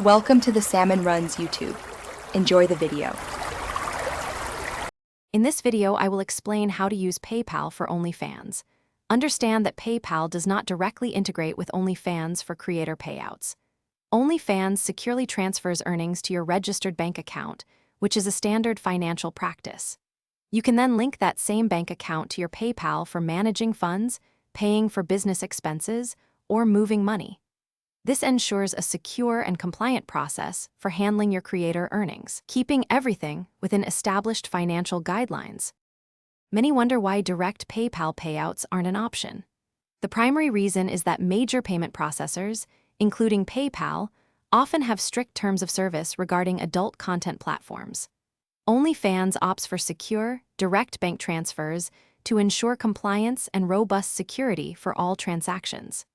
Welcome to the Salmon Runs YouTube. Enjoy the video. In this video, I will explain how to use PayPal for OnlyFans. Understand that PayPal does not directly integrate with OnlyFans for creator payouts. OnlyFans securely transfers earnings to your registered bank account, which is a standard financial practice. You can then link that same bank account to your PayPal for managing funds, paying for business expenses, or moving money. This ensures a secure and compliant process for handling your creator earnings, keeping everything within established financial guidelines. Many wonder why direct PayPal payouts aren't an option. The primary reason is that major payment processors, including PayPal, often have strict terms of service regarding adult content platforms. OnlyFans opts for secure, direct bank transfers to ensure compliance and robust security for all transactions.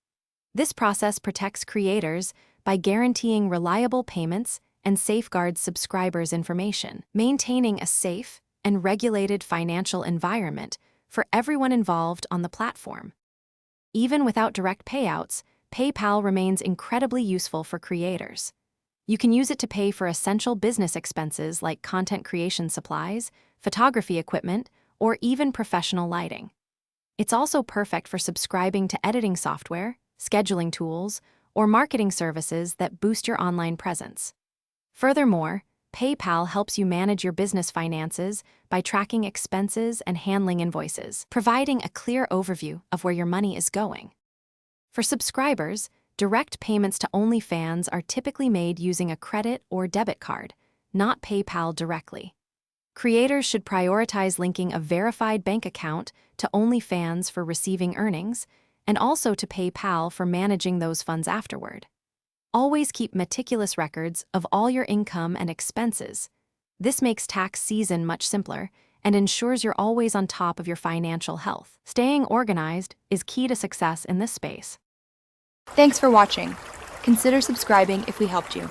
This process protects creators by guaranteeing reliable payments and safeguards subscribers' information, maintaining a safe and regulated financial environment for everyone involved on the platform. Even without direct payouts, PayPal remains incredibly useful for creators. You can use it to pay for essential business expenses like content creation supplies, photography equipment, or even professional lighting. It's also perfect for subscribing to editing software, scheduling tools, or marketing services that boost your online presence. Furthermore, PayPal helps you manage your business finances by tracking expenses and handling invoices, providing a clear overview of where your money is going. For subscribers, direct payments to OnlyFans are typically made using a credit or debit card, not PayPal directly. Creators should prioritize linking a verified bank account to OnlyFans for receiving earnings, and also to PayPal for managing those funds afterward. Always keep meticulous records of all your income and expenses. This makes tax season much simpler and ensures you're always on top of your financial health. Staying organized is key to success in this space. Thanks for watching. Consider subscribing if we helped you.